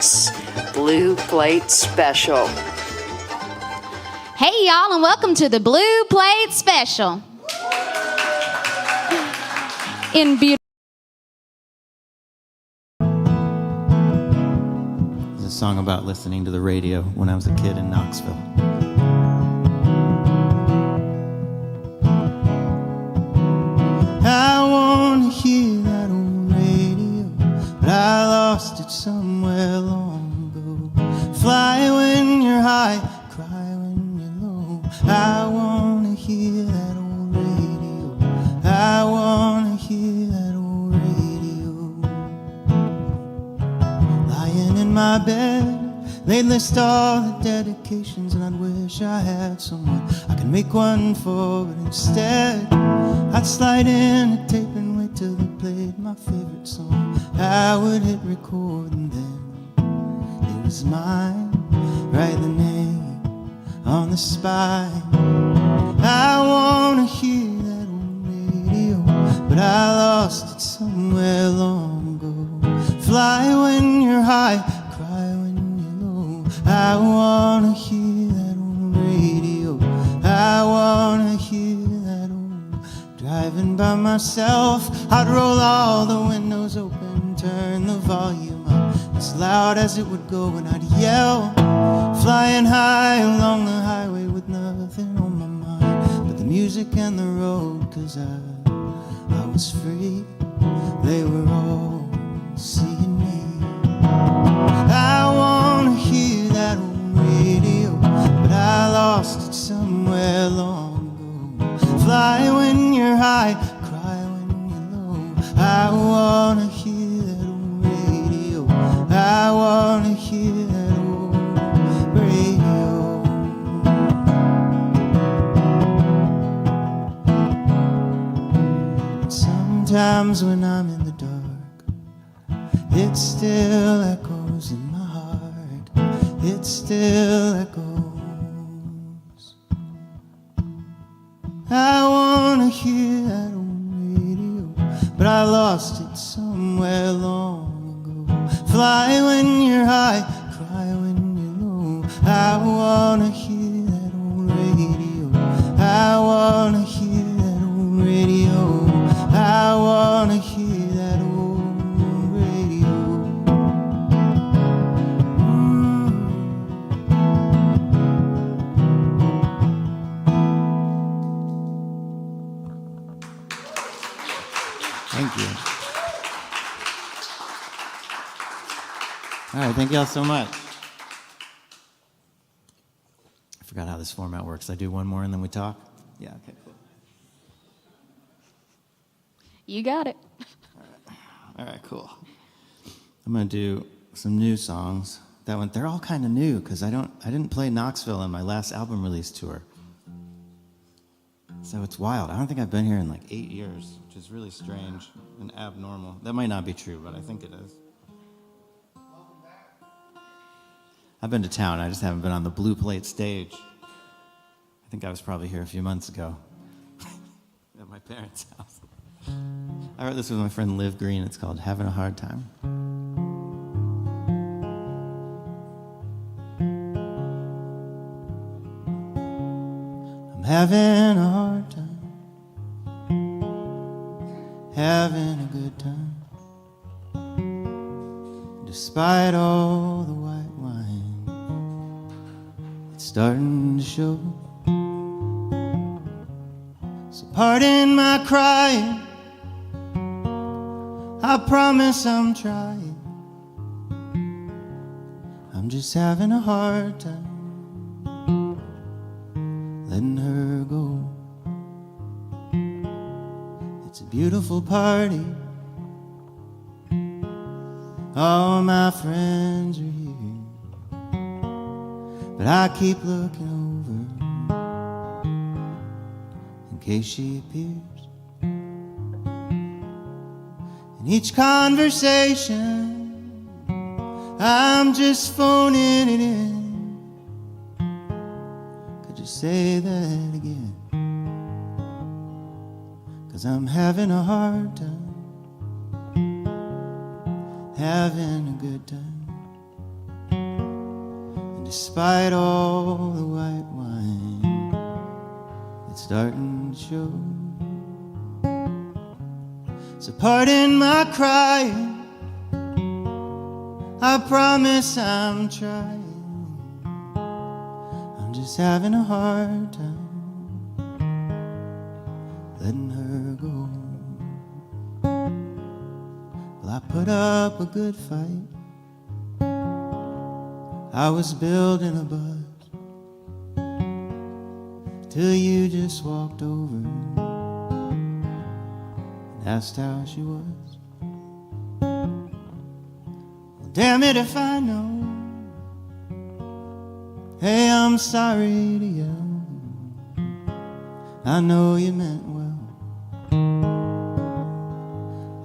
WDVX Blue Plate Special. Hey, y'all, and welcome to the Blue Plate Special. In beautiful. It's a song about listening to the radio when I was a kid in Knoxville. I want to hear that old radio, but I lost it somewhere long ago. Fly when you're high, cry when you're low. I want to hear that old radio. I want to hear that old radio. Lying in my bed, they'd list all the dedications, and I'd wish I had someone I could make one for, but instead I'd slide in a tape and wait till they played my favorite song. I would hit record and then it was mine. Write the name on the spine. I wanna hear that old radio, but I lost it somewhere long ago. Fly when you're high, cry when you're low. I wanna hear that old radio. I wanna hear that old. Driving by myself, I'd roll all the windows open, turn the volume up as loud as it would go, and I'd yell, flying high along the highway with nothing on my mind but the music and the road. 'Cause I was free, they were all seeing me. I wanna hear that old radio, but I lost it somewhere long ago. Fly when you're high, cry when you're low. I wanna hear that old radio. I wanna hear that old radio. And sometimes when I'm in the dark, it still echoes in my heart. It still echoes. I wanna hear that old radio, but I lost it somewhere long ago. Fly when you're high, cry when you're low. I wanna hear that old radio. I wanna hear that old radio. I wanna hear that old radio. Thank you. All right, thank y'all so much. I forgot how this format works. I do one more and then we talk? Yeah, okay, cool. You got it. All right, cool. I'm gonna do some new songs. They're all kind of new because I didn't play Knoxville on my last album release tour. So it's wild. I don't think I've been here in like 8 years, which is really strange and abnormal. That might not be true, but I think it is. I've been to town. I just haven't been on the Blue Plate stage. I think I was probably here a few months ago at my parents' house. I wrote this with my friend Liv Green. It's called Having a Hard Time. I'm having a hard time, having a good time, despite all the white wine, it's starting to show. So pardon my crying, I promise I'm trying. I'm just having a hard time letting her go. It's a beautiful party, all my friends are here, but I keep looking over in case she appears. In each conversation, I'm just phoning it in. Could you say that again? 'Cause I'm having a hard time, having a good time. despite all the white wine, it's starting to show. So pardon my crying, I promise I'm trying. I'm just having a hard time letting her go. Well, I put up a good fight. I was building a buzz till you just walked over and asked how she was. Well, damn it if I know. Hey, I'm sorry to yell. I know you meant well.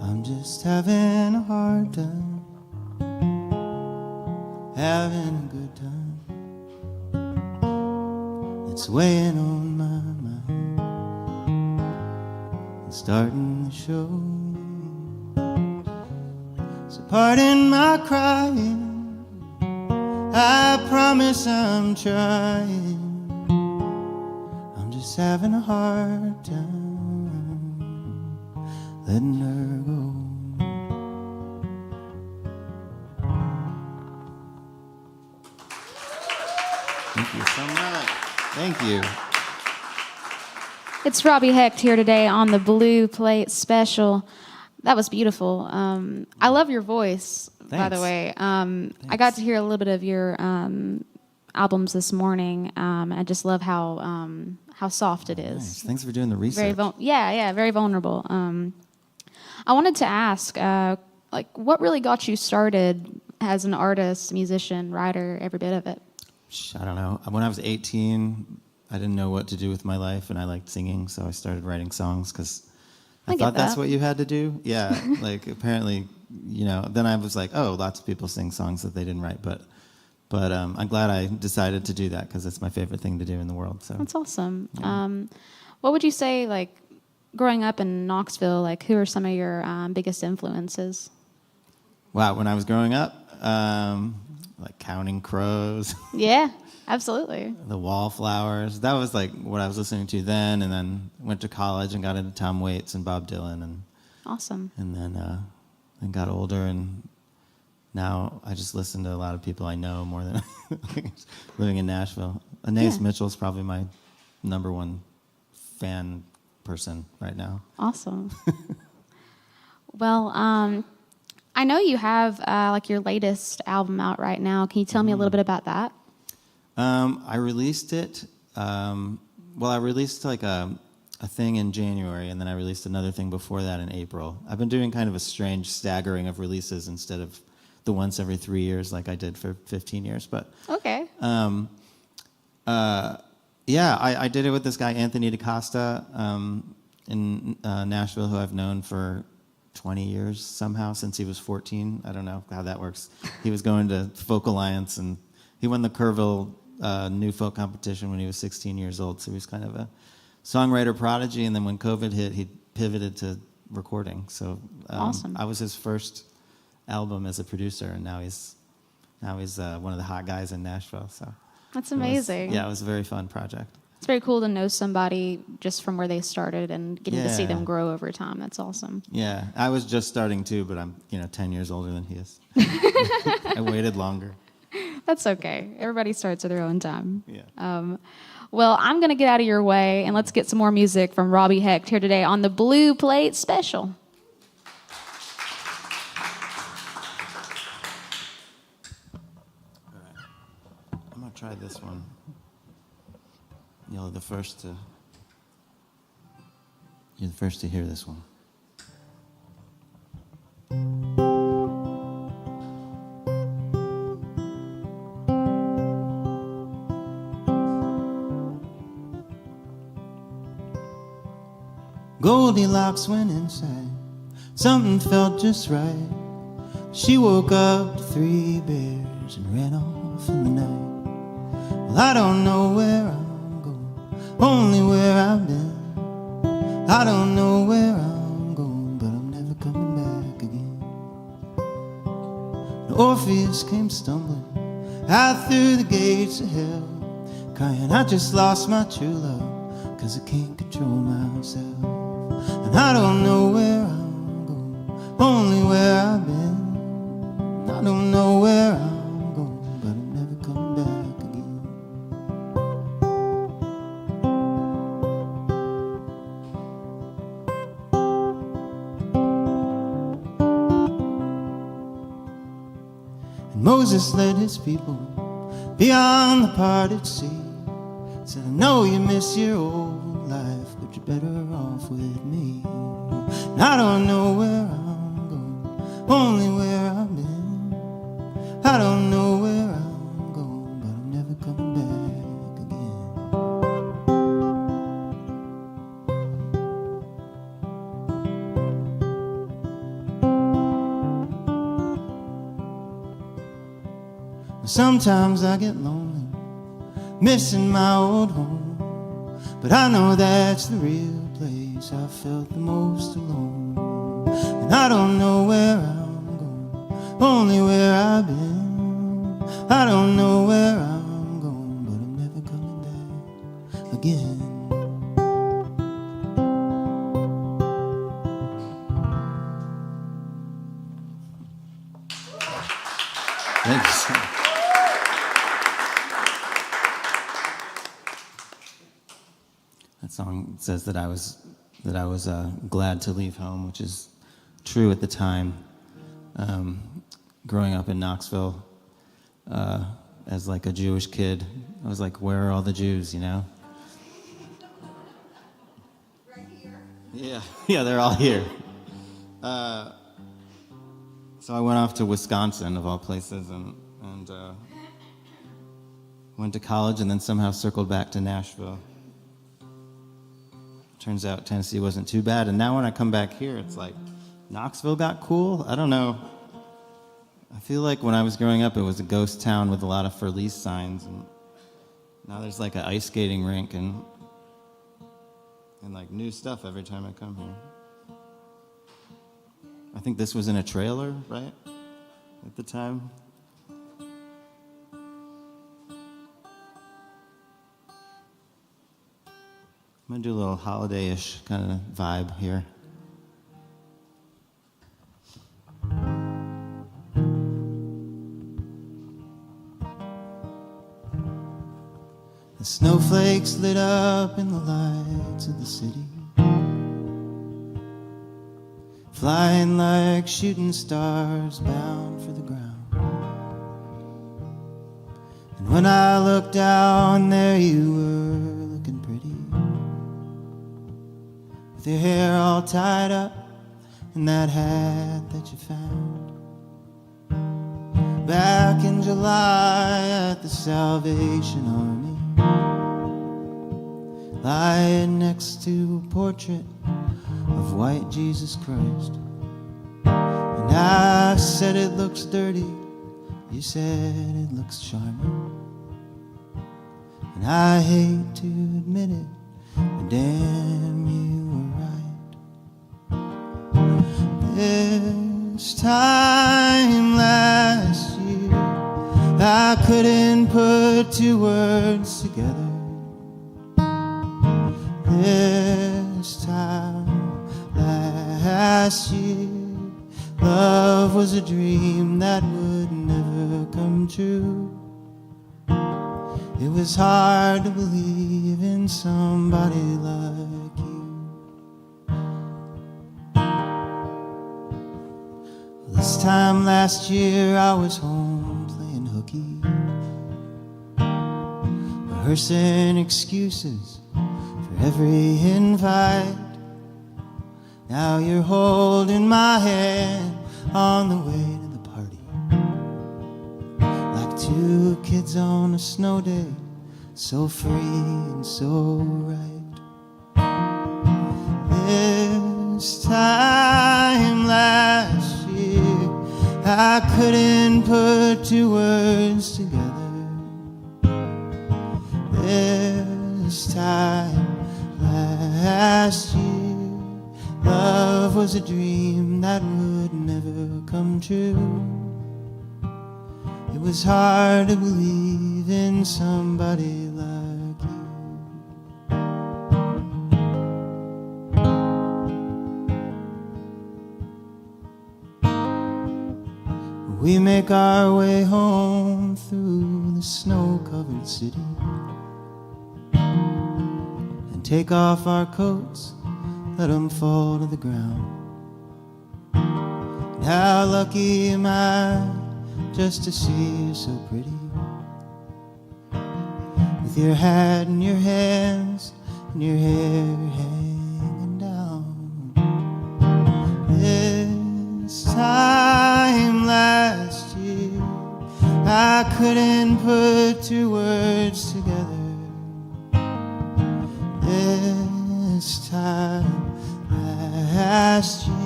I'm just having a hard time, having a good time. It's weighing on my mind and starting to show. So pardon my crying, I promise I'm trying. I'm just having a hard time letting her go. Thank you so much. Thank you. It's Robby Hecht here today on the Blue Plate Special. That was beautiful. I love your voice, by the way. I got to hear a little bit of your albums this morning. I just love how soft it is. Nice. Thanks for doing the research. Very vulnerable. I wanted to ask, what really got you started as an artist, musician, writer, every bit of it? I don't know. When I was 18, I didn't know what to do with my life, and I liked singing, so I started writing songs because I thought that's what you had to do. Yeah, like apparently, then I was like, oh, lots of people sing songs that they didn't write, but I'm glad I decided to do that because it's my favorite thing to do in the world. So that's awesome. Yeah. What would you say, growing up in Knoxville, who are some of your biggest influences? Wow, when I was growing up, Counting Crows. Yeah, absolutely. The Wallflowers. That was what I was listening to then, and then went to college and got into Tom Waits and Bob Dylan, and awesome. And then got older, and now I just listen to a lot of people I know more than living in Nashville. Anais Mitchell's probably my number one fan person right now. Awesome. Well, I know you have your latest album out right now. Can you tell me a little bit about that? I released it. I released a thing in January, and then I released another thing before that in April. I've been doing kind of a strange staggering of releases instead of the once every 3 years like I did for 15 years. But okay. I did it with this guy Anthony DaCosta in Nashville, who I've known for 20 years somehow, since he was 14. I don't know how that works. He was going to Folk Alliance, and he won the Kerrville New Folk competition when he was 16 years old, so he was kind of a songwriter prodigy, and then when COVID hit, he pivoted to recording. So awesome. I was his first album as a producer, and now he's one of the hot guys in Nashville. So that's amazing. It was a very fun project. It's very cool to know somebody just from where they started and getting to see them grow over time. That's awesome. Yeah, I was just starting too, but I'm 10 years older than he is. I waited longer. That's okay. Everybody starts at their own time. Yeah. Well, I'm going to get out of your way, and let's get some more music from Robby Hecht here today on the Blue Plate Special. All right. I'm going to try this one. You're the first to hear this one. Goldilocks went inside. Something felt just right. She woke up to 3 bears and ran off in the night. Well, I don't know where I'm going, only where I've been. I don't know where I'm going, but I'm never coming back again. And Orpheus came stumbling out through the gates of hell, crying, I just lost my true love, 'cause I can't control myself. And I don't know where I'm going, only where I've been. I don't know where I'm going, but I'm never coming back again. And Moses led his people beyond the parted sea. Said, I know you miss your old life, but you're better off with me. And I don't know where I'm going, only where I've been. I don't know where I'm going, but I'm never coming back again. Sometimes I get lonely, missing my old home, but I know that's the real place I felt the most alone. And I don't know where I'm going, only where I've been. I don't know where I'm going, but I'm never coming back again. Thank you so much. That song says that I was glad to leave home, which is true at the time. Growing up in Knoxville, as like a Jewish kid, I was like, where are all the Jews, you know? Right here. Yeah, they're all here. So I went off to Wisconsin, of all places, and went to college, and then somehow circled back to Nashville. Turns out Tennessee wasn't too bad, and now when I come back here, it's like, Knoxville got cool? I don't know. I feel like when I was growing up, it was a ghost town with a lot of for lease signs, and now there's like an ice skating rink and like new stuff every time I come here. I think this was in a trailer, right? At the time. I'm gonna do a little holiday-ish kind of vibe here. The snowflakes lit up in the lights of the city, flying like shooting stars bound for the ground. And when I looked down, there you were, looking pretty, with your hair all tied up in that hat that you found back in July at the Salvation Army, lying next to a portrait of white Jesus Christ. And I said it looks dirty, you said it looks charming, and I hate to admit it, but damn, you were right. This time last year, I couldn't put two words together. This time last year, love was a dream that would never come true. It was hard to believe in somebody like you. This time last year, I was home playing hooky, rehearsing excuses for every invite. Now you're holding my hand on the way to the party, like two kids on a snow day, so free and so right. This time last year, I couldn't put two words together. This time last year, love was a dream that would never come true. It It was hard to believe in somebody like you. We make our way home through the snow-covered city and take off our coats, let them fall to the ground. And how lucky am I just to see you so pretty, with your hat in your hands and your hair hanging down. This time last year I couldn't put two words together. This time last year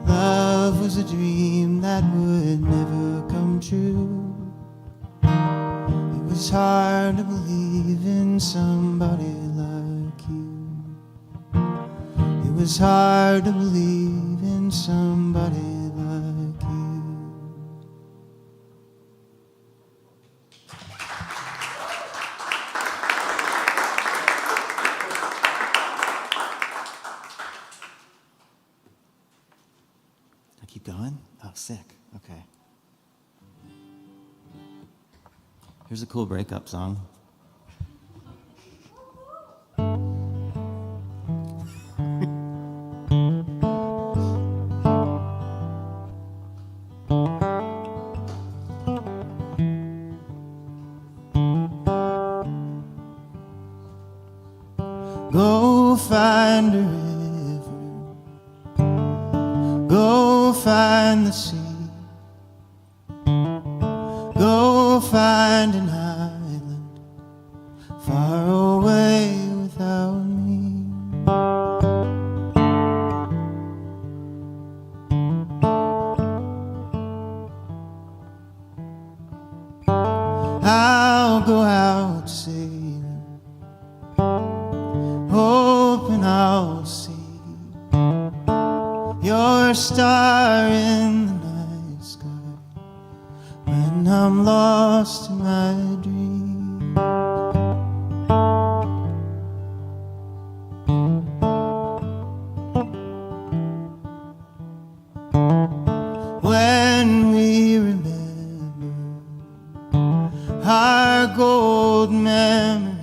love was a dream that would never come true. It was hard to believe in somebody like you. It was hard to believe in somebody like you. I keep going? Oh, sick. Okay. Here's a cool breakup song. Go find a river, go find the sea, go find an island far away without me. I'll go out sailing, hoping I'll see your star in the night sky when I'm lost in my dream. When we remember our gold memories,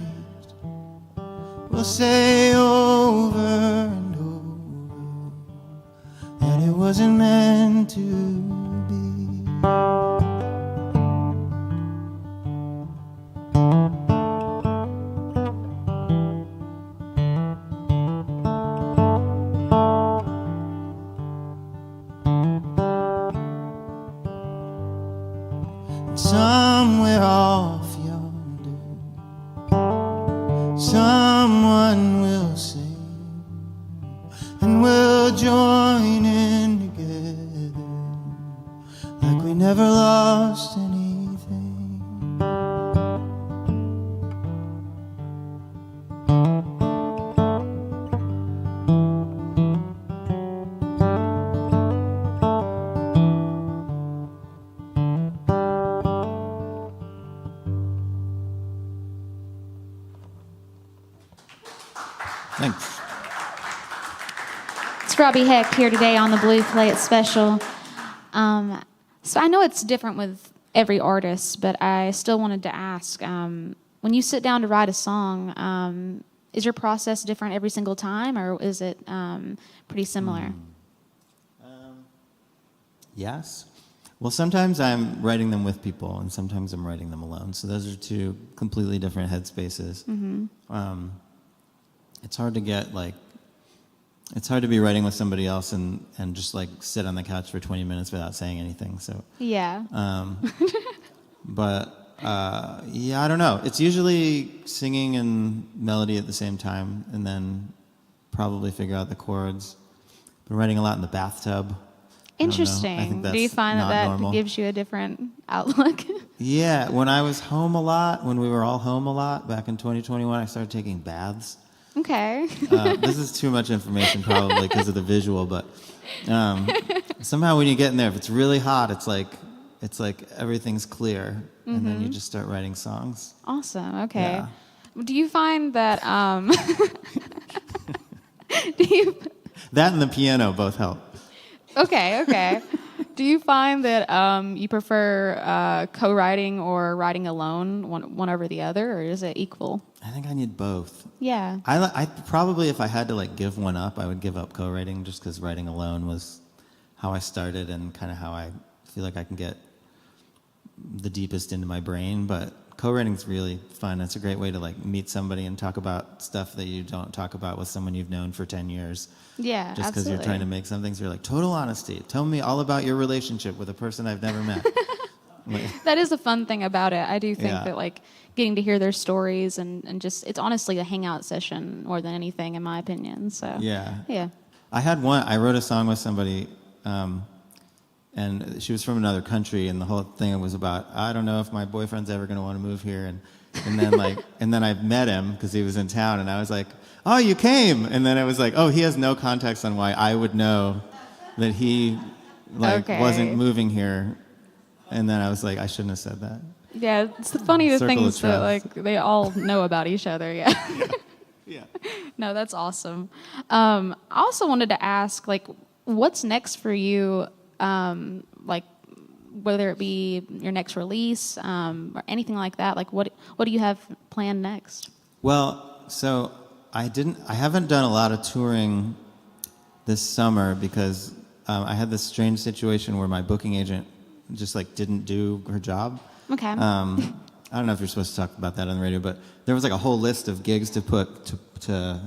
we'll say over and over that it wasn't meant to be. Somewhere off yonder, someone will sing, and we'll join in together like we never lost anything. Thanks. It's Robby Hecht here today on the Blue Plate Special. So I know it's different with every artist, but I still wanted to ask, when you sit down to write a song, is your process different every single time, or is it pretty similar? Yes. Well, sometimes I'm writing them with people, and sometimes I'm writing them alone. So those are two completely different headspaces. Mm-hmm. It's hard to get it's hard to be writing with somebody else and just sit on the couch for 20 minutes without saying anything. So Yeah. But yeah, I don't know. It's usually singing and melody at the same time, and then probably figure out the chords. Been writing a lot in the bathtub. Interesting. I think that's Do you find that normal. gives you a different outlook? Yeah, when I was home a lot, when we were all home a lot back in 2021, I started taking baths. Okay. This is too much information probably because of the visual, but somehow when you get in there, if it's really hot, it's like it's like everything's clear, and then you just start writing songs. Awesome. Okay. Yeah. Do you find that do you That and the piano both help. Okay. Do you find that you prefer co-writing or writing alone, one over the other, or is it equal? I think I need both. Yeah. I probably, if I had to like give one up, I would give up co-writing, just because writing alone was how I started and kind of how I feel like I can get the deepest into my brain. But co-writing's really fun. It's a great way to like meet somebody and talk about stuff that you don't talk about with someone you've known for 10 years. Yeah, Just because you're trying to make something, so you're like, total honesty. Tell me all about your relationship with a person I've never met. That is a fun thing about it. I do think Yeah. that like getting to hear their stories and just, it's honestly a hangout session more than anything, in my opinion. So yeah. I wrote a song with somebody, and she was from another country, and the whole thing was about, I don't know if my boyfriend's ever going to want to move here, and then like, and then I met him because he was in town, and I was like, oh, you came, and then it was like, oh, he has no context on why I would know that he like wasn't moving here, and then I was like, I shouldn't have said that. Yeah, it's the funniest Circle of things that trust. like they all know about each other. Yeah. Yeah. No, that's awesome. I also wanted to ask, like, what's next for you? Like, whether it be your next release or anything like that. Like, what do you have planned next? Well, so I haven't done a lot of touring this summer because I had this strange situation where my booking agent just like didn't do her job. Okay. I don't know if you're supposed to talk about that on the radio, but there was like a whole list of gigs to put to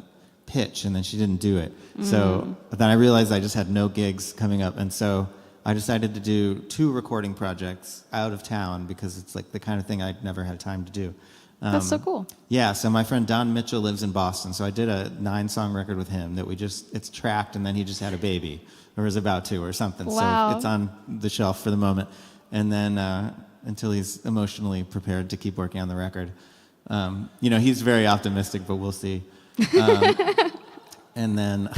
pitch, and then she didn't do it. So then I realized I just had no gigs coming up, and so I decided to do 2 recording projects out of town because it's like the kind of thing I'd never had time to do. That's so cool. Yeah, so my friend Don Mitchell lives in Boston, so I did a 9-song record with him that it's tracked, and then he just had a baby, or is about to, or something. Wow. So it's on the shelf for the moment. And then until he's emotionally prepared to keep working on the record. He's very optimistic, but we'll see. And then,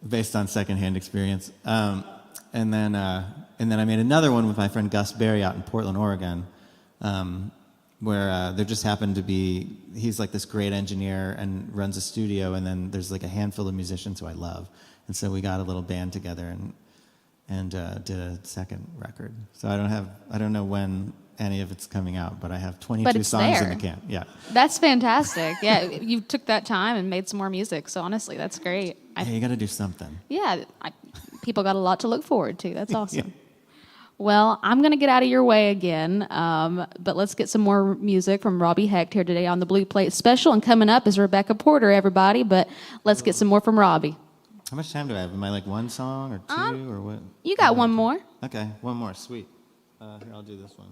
based on secondhand experience. And then I made another one with my friend Gus Berry out in Portland, Oregon, where there just happened to be, he's like this great engineer and runs a studio, and then there's like a handful of musicians who I love. And so we got a little band together and did a second record. So I don't know when any of it's coming out, but I have 22 songs in the can. Yeah. That's fantastic. Yeah, you took that time and made some more music. So honestly, that's great. You got to do something. Yeah, people got a lot to look forward to. That's awesome. Yeah. Well, I'm going to get out of your way again, but let's get some more music from Robby Hecht here today on the Blue Plate Special. And coming up is Rebecca Porter, everybody, but let's get some more from Robby. How much time do I have? Am I like 1 song or 2 or what? You got one more. Okay, one more. Sweet. Here, I'll do this one.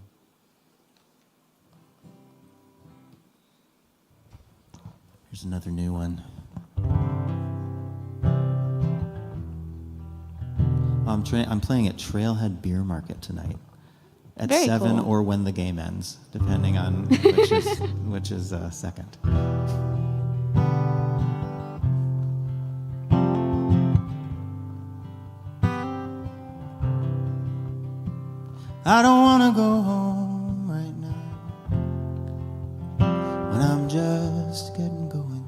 Here's another new one. I'm playing at Trailhead Beer Market tonight at Very 7 cool. or when the game ends, depending on which is second. I don't wanna go home right now when I'm just getting going.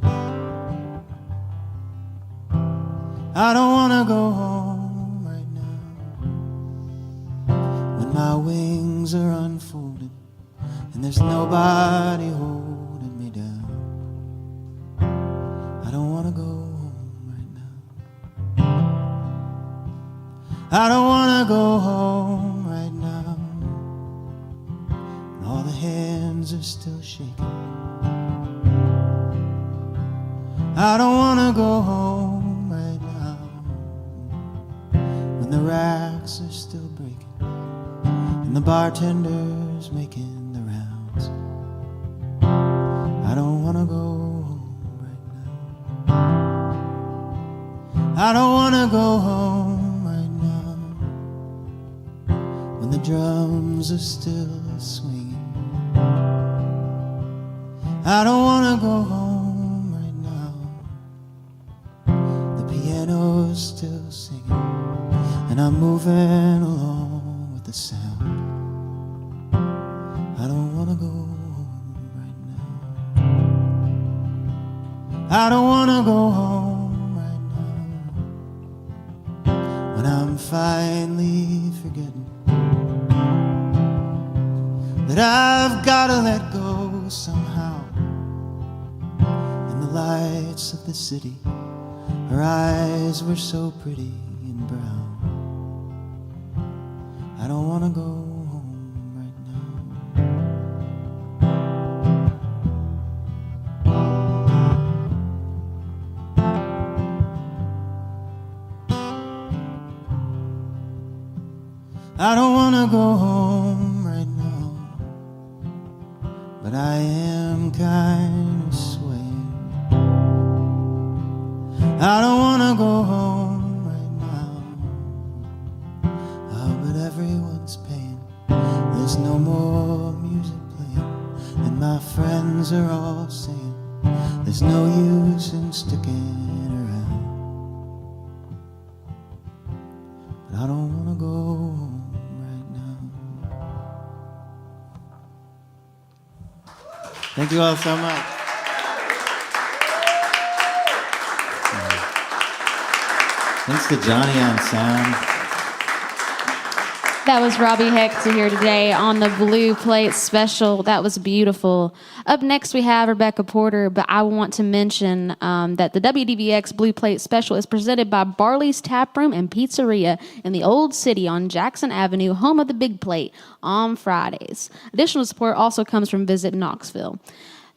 I don't wanna go home right now when my wings are unfolded and there's nobody holding me down. I don't wanna go home right now. I don't wanna go home right now. All the hands are still shaking. I don't wanna go home right now when the racks are still breaking and the bartender's making the rounds. I don't wanna go home right now. I don't wanna go home right now when the drums are still swinging. I don't wanna go home right now. The piano's still singing, and I'm moving along with the sound. when I'm finally forgetting that I've gotta let go somehow. In the lights of the city, her eyes were so pretty and brown. I don't wanna go home right now. I don't wanna go home right now, but I am kind of swaying. I don't wanna go home right now, oh, but everyone's paying. There's no more music playing, and my friends are all saying there's no use in sticking around. But I don't wanna go home right now. Thank you all so much. Thanks to Johnny on sound. That was Robby Hecht here today on the Blue Plate Special. That was beautiful. Up next, we have Rebecca Porter, but I want to mention that the WDVX Blue Plate Special is presented by Barley's Tap Room and Pizzeria in the Old City on Jackson Avenue, home of the Big Plate, on Fridays. Additional support also comes from Visit Knoxville.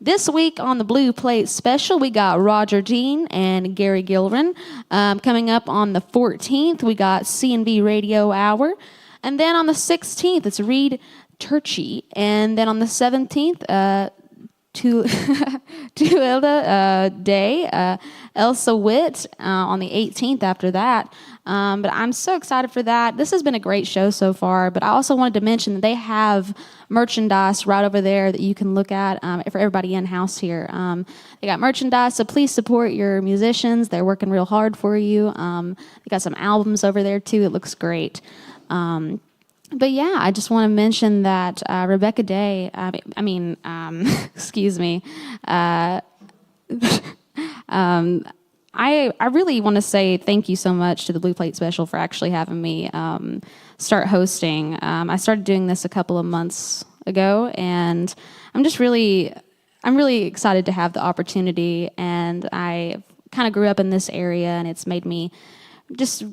This week on the Blue Plate Special, we got Roger Dean and Gary Gilran. Coming up on the 14th, we got C&B Radio Hour. And then on the 16th, it's Reed Turchi. And then on the 17th, Tuilda Day, Elsa Witt on the 18th after that. But I'm so excited for that. This has been a great show so far, but I also wanted to mention that they have merchandise right over there that you can look at for everybody in-house here. They got merchandise, so please support your musicians. They're working real hard for you. They got some albums over there, too. It looks great. But yeah, I just want to mention that Rebecca Day, excuse me, I really want to say thank you so much to the Blue Plate Special for actually having me start hosting. I started doing this a couple of months ago, and I'm really excited to have the opportunity, and I kind of grew up in this area, and it's made me just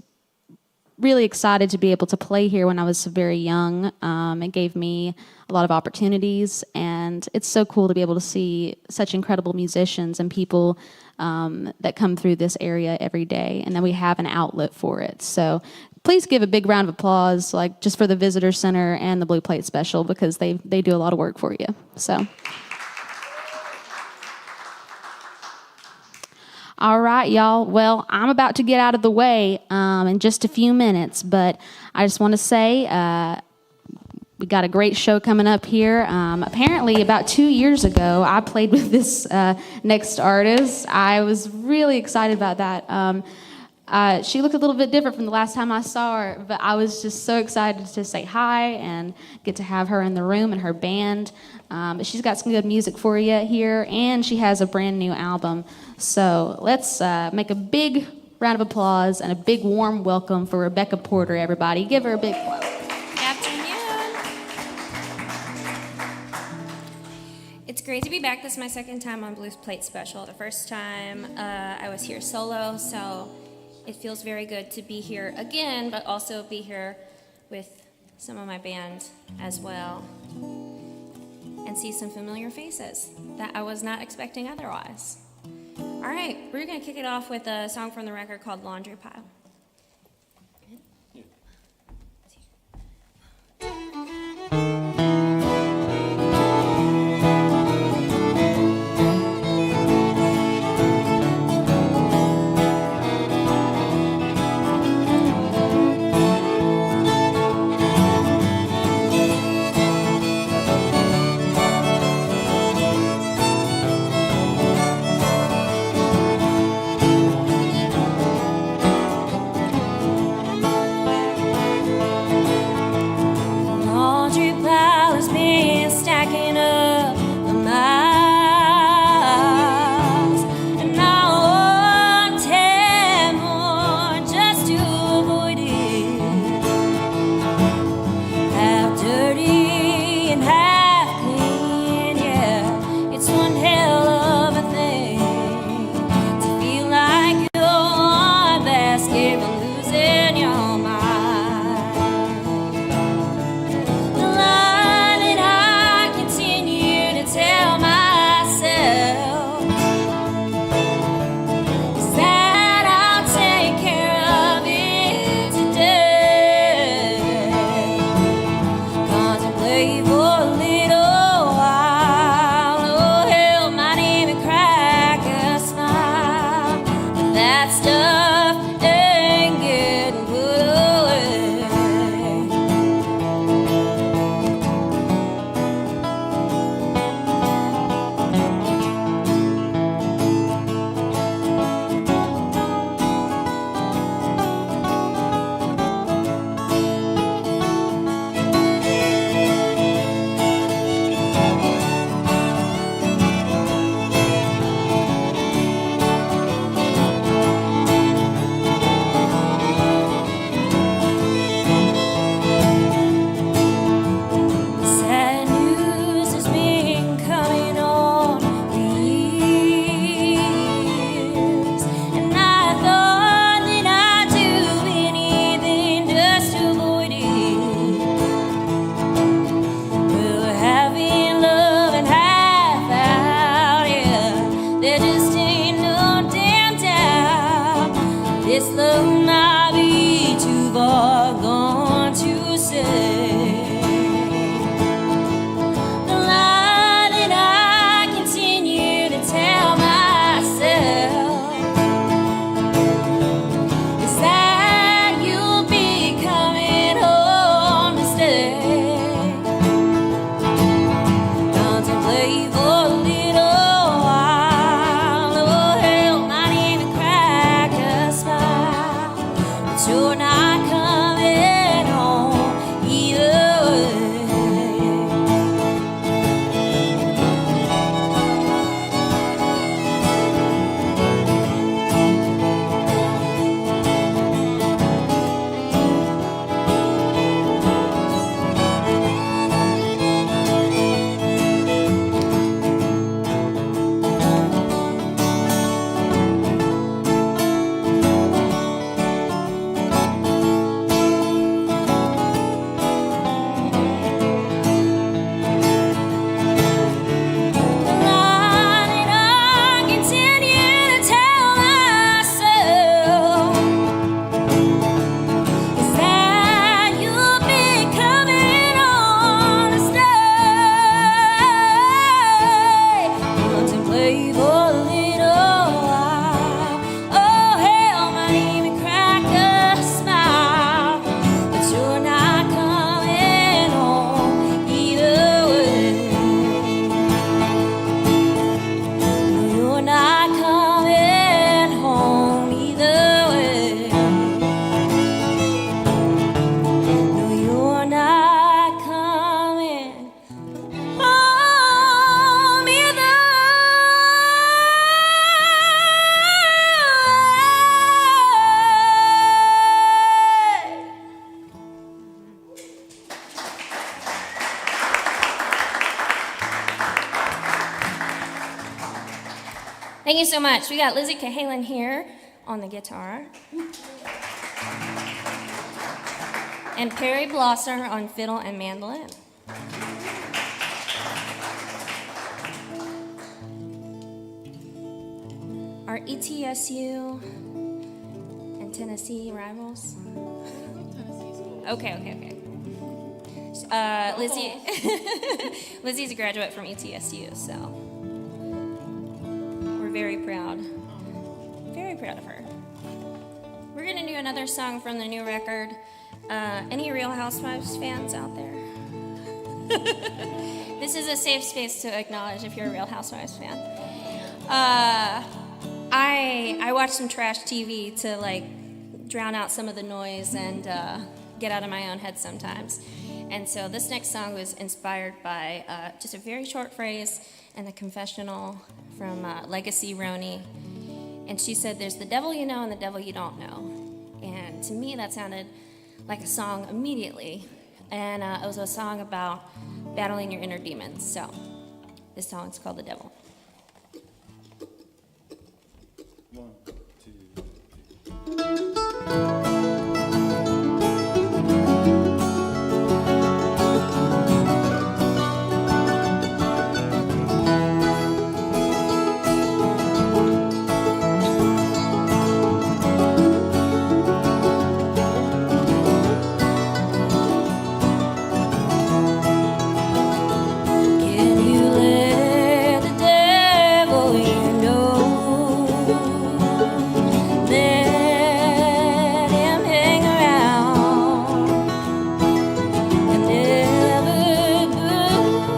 really excited to be able to play here when I was very young. It gave me a lot of opportunities, and it's so cool to be able to see such incredible musicians and people that come through this area every day, and then we have an outlet for it. So please give a big round of applause, like just for the Visitor Center and the Blue Plate Special, because they do a lot of work for you. So. All right, y'all. Well, I'm about to get out of the way in just a few minutes, but I just want to say we got a great show coming up here. Apparently, about 2 years ago, I played with this next artist. I was really excited about that. She looked a little bit different from the last time I saw her, but I was just so excited to say hi and get to have her in the room and her band. But she's got some good music for you here, and she has a brand new album. So let's make a big round of applause and a big warm welcome for Rebecca Porter, everybody. Give her a big applause. Good afternoon. It's great to be back. This is my second time on Blues Plate Special. The first time I was here solo, so it feels very good to be here again, but also be here with some of my band as well and see some familiar faces that I was not expecting otherwise. All right, we're going to kick it off with a song from the record called Laundry Pile. love might be too far gone to say. The lie that I continue to tell myself is that you'll be coming home to stay. Contemplate for a little while. Oh, hell might even crack a smile, but you're not coming home either way. The lie that I continue to tell myself is that you'll be coming on to stay. Contemplate for a little while. Oh, hell might even crack a smile, but you're not coming home either way. No, you're not coming home either way. No, you're not coming home either way. Thank you so much. We got Lizzie Cahalan here on the guitar, and Perry Blosser on fiddle and mandolin. Are ETSU and Tennessee rivals? Okay. Lizzie, Lizzie's a graduate from ETSU, so we're very proud of her. We're gonna do another song from the new record. Any Real Housewives fans out there? This is a safe space to acknowledge if you're a Real Housewives fan. I watch some trash TV to like drown out some of the noise and get out of my own head sometimes. And so this next song was inspired by just a very short phrase in the confessional from Legacy Roney. And she said, "There's the devil you know and the devil you don't know." And to me, that sounded like a song immediately. And it was a song about battling your inner demons. So this song is called "The Devil." One, two, Can you let the devil you know? Let him hang around and never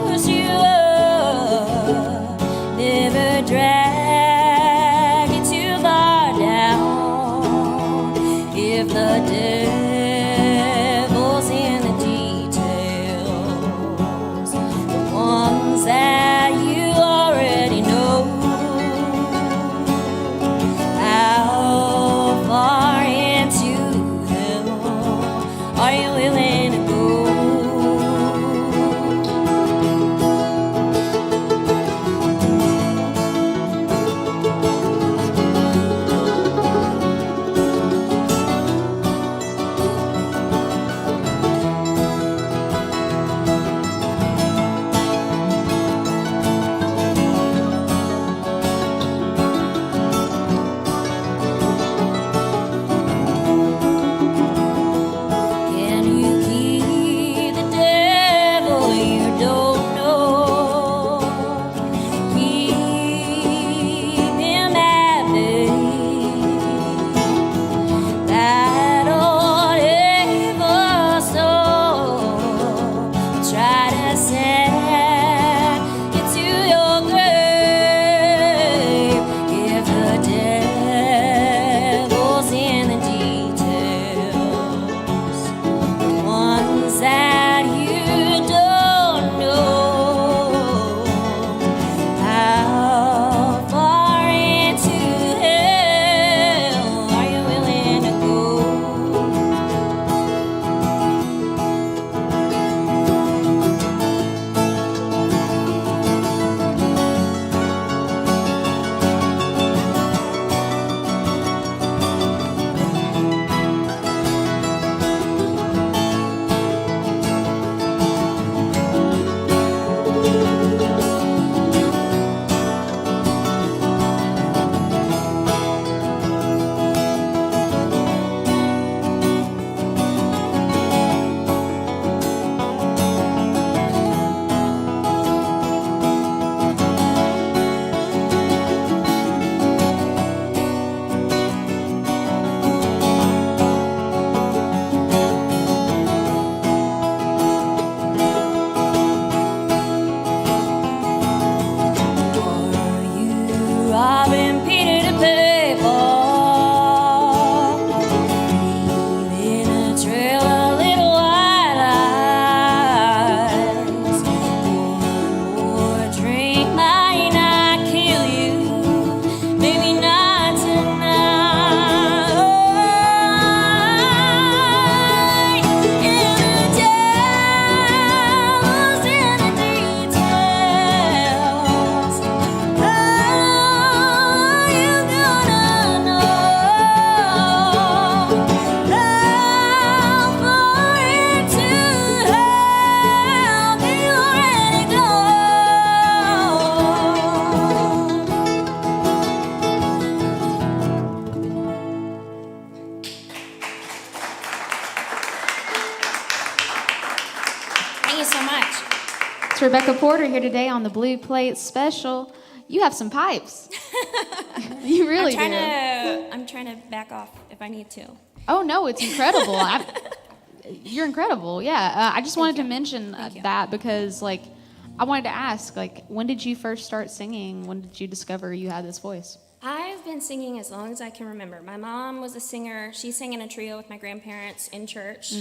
push you up, never drag you too far down. If the devil's in the details, the ones that you already know, how far into hell are you willing to go? Rebecca Porter here today on the Blue Plate Special. You have some pipes. You really do. I'm trying to back off if I need to. Oh, no, it's incredible. You're incredible, yeah. I just wanted to mention that because, like, I wanted to ask, like, when did you first start singing? When did you discover you had this voice? I've been singing as long as I can remember. My mom was a singer. She sang in a trio with my grandparents in church.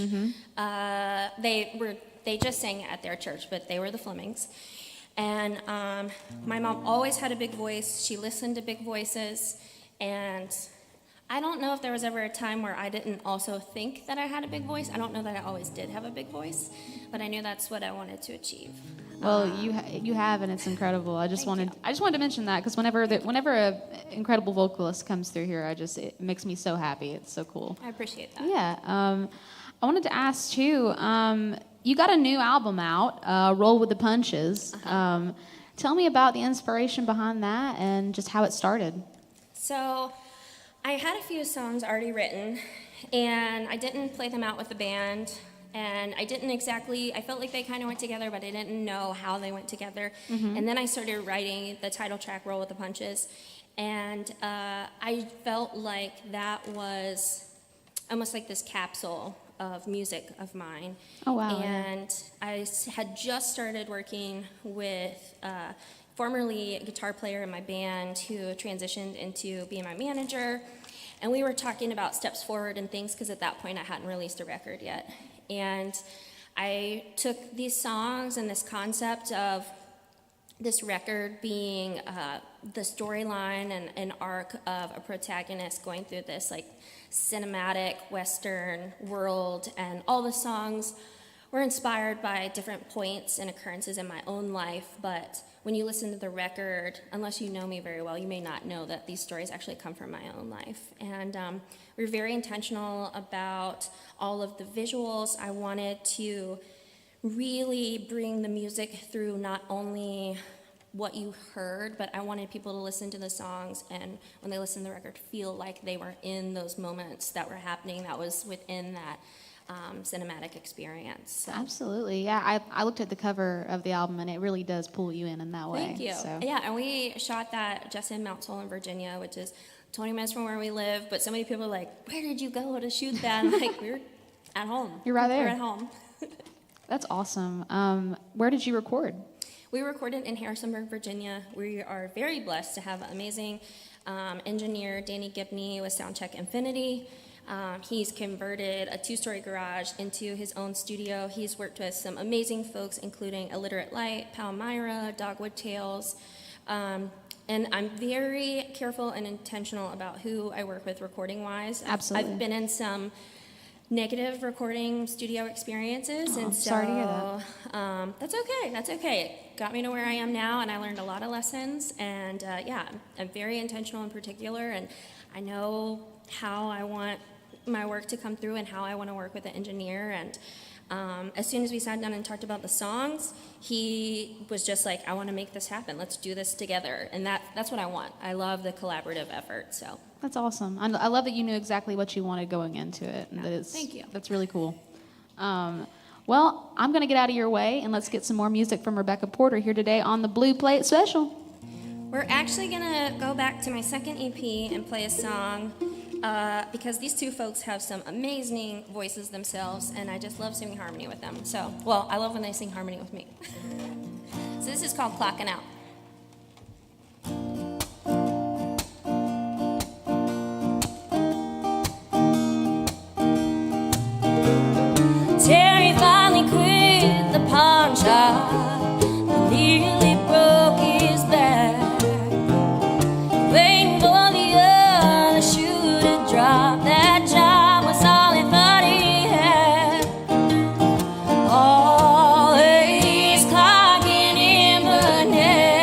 They just sang at their church, but they were the Flemings. And my mom always had a big voice. She listened to big voices. And I don't know if there was ever a time where I didn't also think that I had a big voice. I don't know that I always did have a big voice, but I knew that's what I wanted to achieve. Well, you have, and it's incredible. I just wanted to mention that because whenever a incredible vocalist comes through here, it makes me so happy. It's so cool. I appreciate that. Yeah. I wanted to ask too. You got a new album out, "Roll with the Punches." Tell me about the inspiration behind that and just how it started. So, I had a few songs already written, and I didn't play them out with the band. And I felt like they kind of went together, but I didn't know how they went together. And then I started writing the title track, Roll with the Punches. And I felt like that was almost like this capsule of music of mine. Oh, wow. And I had just started working with formerly a guitar player in my band who transitioned into being my manager. And we were talking about steps forward and things because at that point I hadn't released a record yet. And I took these songs and this concept of this record being the storyline and an arc of a protagonist going through this like cinematic Western world, and all the songs were inspired by different points and occurrences in my own life. But when you listen to the record, unless you know me very well, you may not know that these stories actually come from my own life. And we were very intentional about all of the visuals. I wanted to really bring the music through not only what you heard, but I wanted people to listen to the songs and when they listen to the record feel like they were in those moments that were happening that was within that cinematic experience. So. Absolutely, yeah. I looked at the cover of the album and it really does pull you in that way. Thank you. So. Yeah, and we shot that just in Mount Solon, Virginia, which is 20 minutes from where we live, but so many people are like, where did you go to shoot that? I'm like, we're at home. You're right there. We're at home. That's awesome. Where did you record? We recorded in Harrisonburg, Virginia. We are very blessed to have an amazing engineer, Danny Gibney, with Soundcheck Infinity. He's converted a 2-story garage into his own studio. He's worked with some amazing folks, including Illiterate Light, Palmyra, Dogwood Tales. And I'm very careful and intentional about who I work with recording-wise. Absolutely. I've been in some negative recording studio experiences, and so sorry to hear that. That's okay. It got me to where I am now, and I learned a lot of lessons. And yeah, I'm very intentional and particular, and I know how I want my work to come through and how I want to work with the engineer. And as soon as we sat down and talked about the songs, he was just like, I want to make this happen. Let's do this together. And that's what I want. I love the collaborative effort. So That's awesome. I love that you knew exactly what you wanted going into it. And thank you. That's really cool. Well, I'm going to get out of your way, and let's get some more music from Rebecca Porter here today on the Blue Plate Special. We're actually going to go back to my second EP and play a song because these two folks have some amazing voices themselves, and I just love singing harmony with them. So, well, I love when they sing harmony with me. So this is called Clocking Out. Terry finally quit the pawn shop, nearly broke his back, waiting for the other shoe to drop. That job was all he thought he had. Always clocking in, but never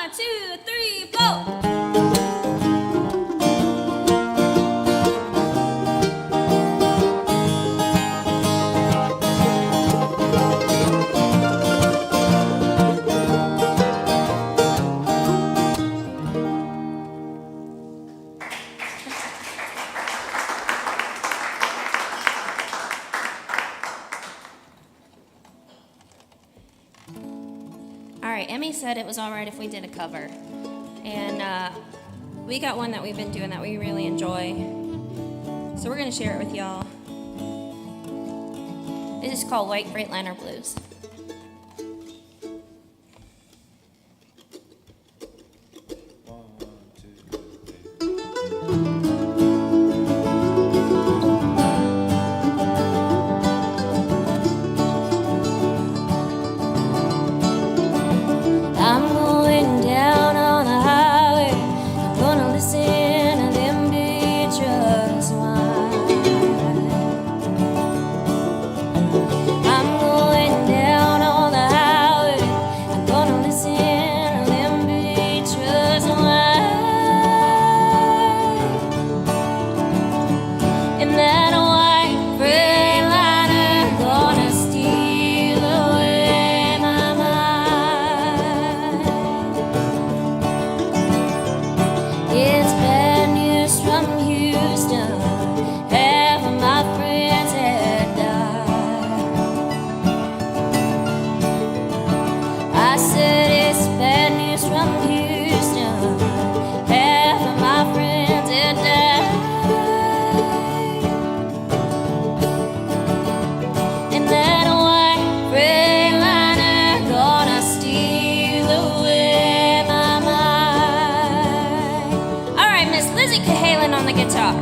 1, 2, 3, 4. All right, Emmy said it was all right if we did a cover. And we got one that we've been doing that we really enjoy. So we're going to share it with y'all. This is called White Freightliner Blues. I'm going down on the highway. I'm gonna listen to them big trucks whine. I'm going down on the highway. I'm gonna listen to them big trucks whine. And that white Freightliner gonna steal away my mind. It's bad news from Houston. Half of my friends had died. I said it's bad news from Houston. Half of my friends had died. And that white Freightliner gonna steal away my mind. All right, Miss Lizzie Cahalan on the guitar.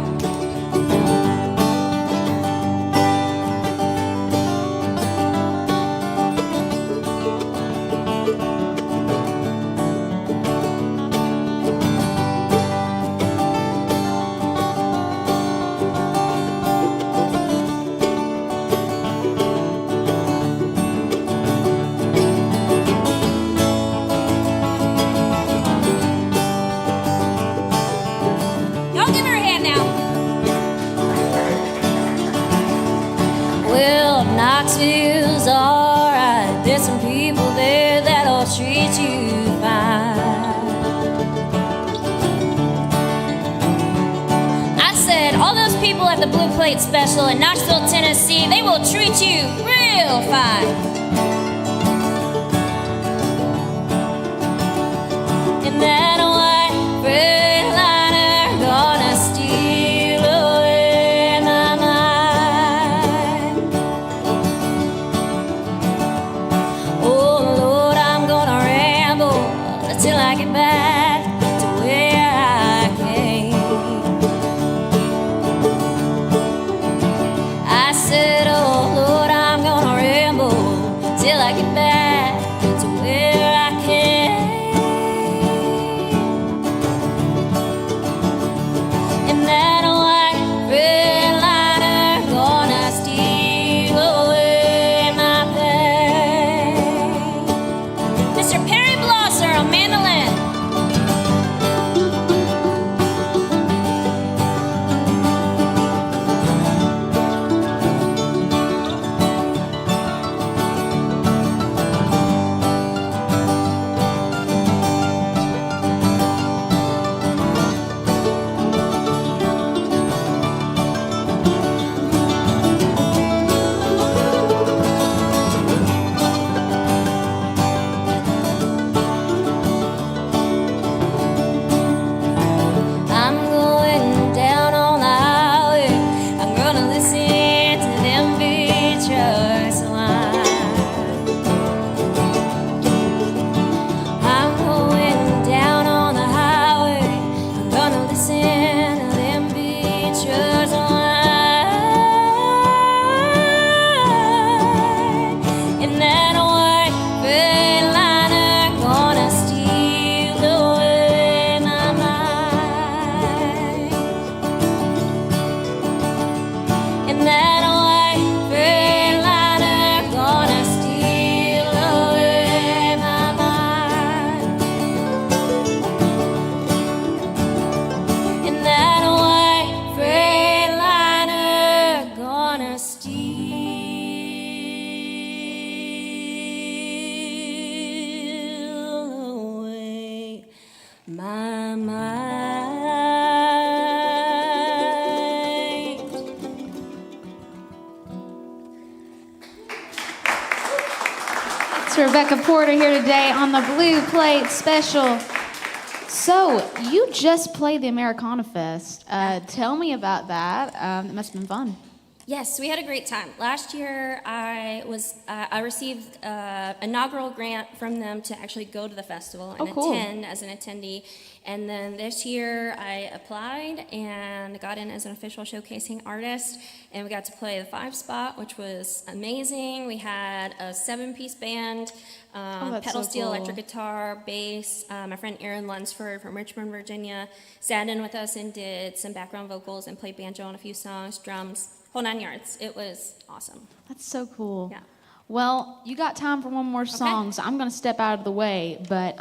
Y'all give her a hand now. Well, Knoxville's alright. There's some people there that'll treat you fine. I said, all those people at the Blue Plate Special in Knoxville, Tennessee, they will treat you real fine. And that white Freightliner gonna steal away my mind. Oh Lord, I'm gonna ramble till I get back to where I came. I said, oh Lord, I'm gonna ramble till I get back to where I came. And that white Freightliner gonna steal away my pain. Mr. Perry Blosser on mandolin. my mind. It's Rebecca Porter here today on the Blue Plate Special. So, you just played the Americana Fest. Tell me about that. It must have been fun. Yes, we had a great time. Last year, I received an inaugural grant from them to actually go to the festival and cool. attend as an attendee. And then this year, I applied and got in as an official showcasing artist. And we got to play the 5 spot, which was amazing. We had a 7-piece band, pedal so steel, cool. electric guitar, bass. My friend Erin Lunsford from Richmond, Virginia, sat in with us and did some background vocals and played banjo on a few songs, drums. Whole 9 yards. It was awesome. That's so cool. Yeah. Well, you got time for one more song, so I'm going to step out of the way. But,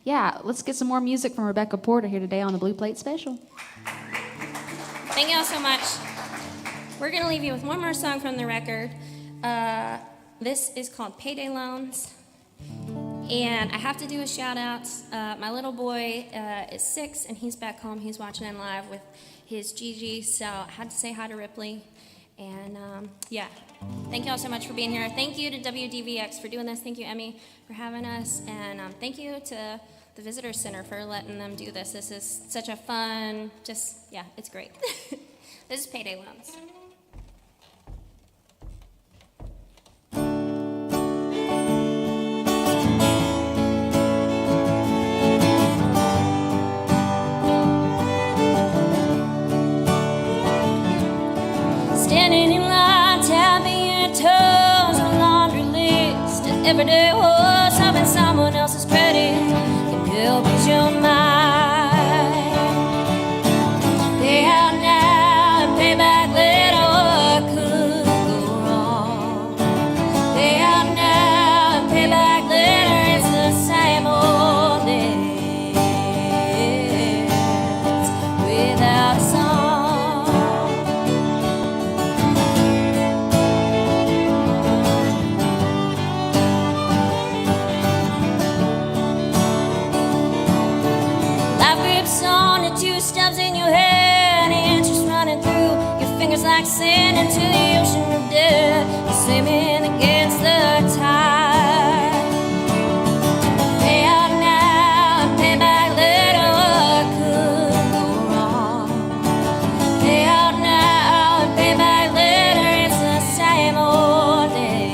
yeah, let's get some more music from Rebecca Porter here today on the Blue Plate Special. Thank you all so much. We're going to leave you with one more song from the record. This is called Payday Loans. And I have to do a shout out. My little boy is 6 and he's back home. He's watching in live with his Gigi. So I had to say hi to Ripley. And yeah, thank you all so much for being here. Thank you to WDVX for doing this. Thank you, Emmy, for having us. And thank you to the Visitor Center for letting them do this. This is such a fun, yeah, it's great. This is Payday Loans. Standing in line, tapping your toes on a laundry list. An everyday horse, having someone else's credit can help ease your mind. Pay out now and pay back later, what could go wrong? Pay out now and pay back later, it's the same old dance without a song. On the 2 stubs in your head, the interest running through your fingers like sand into the ocean of death. You're swimming against the tide. Pay out now and pay back later, what could go wrong? Pay out now and pay back later, it's the same old dance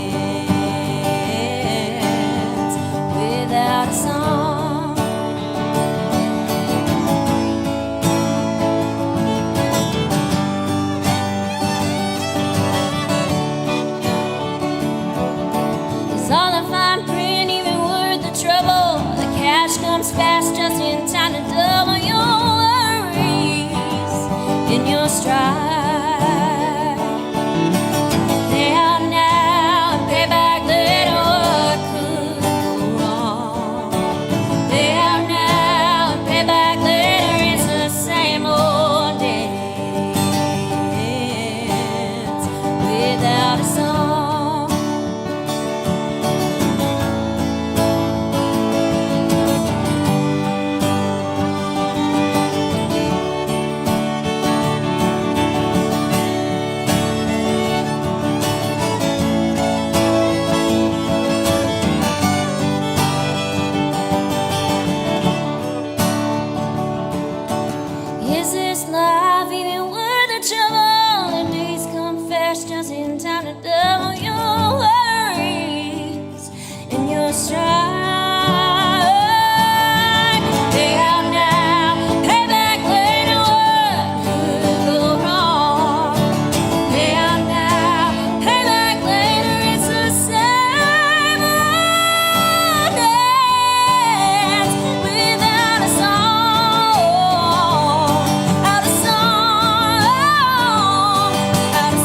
without a song. Comes fast just in time to double your worries in your stride. Pay out now and pay back later, what could go wrong? Pay out now and pay back later, it's the same old dance without a song. Is this life even worth the trouble? The days come fast just in time to double your worries and your stride. Pay out now, pay back later, what could go wrong? Pay out now, pay back later, it's the same old dance without a song. Out of song, out of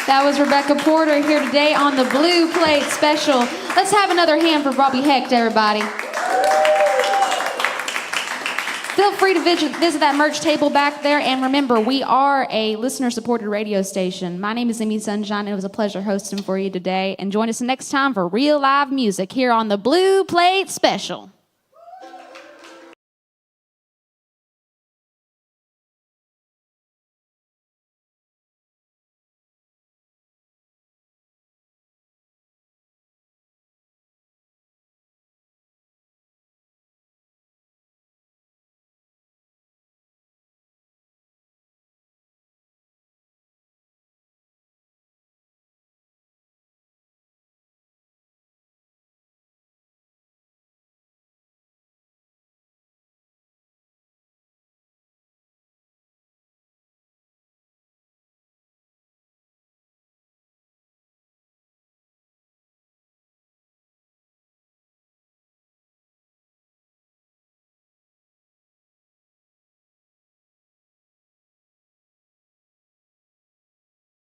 That was Rebecca Porter here today on the Blue Plate Special. Let's have another hand for Robby Hecht, everybody. feel free to visit that merch table back there. And remember, we are a listener-supported radio station. My name is Emmy Sunshine. It was a pleasure hosting for you today. And join us next time for real live music here on the Blue Plate Special.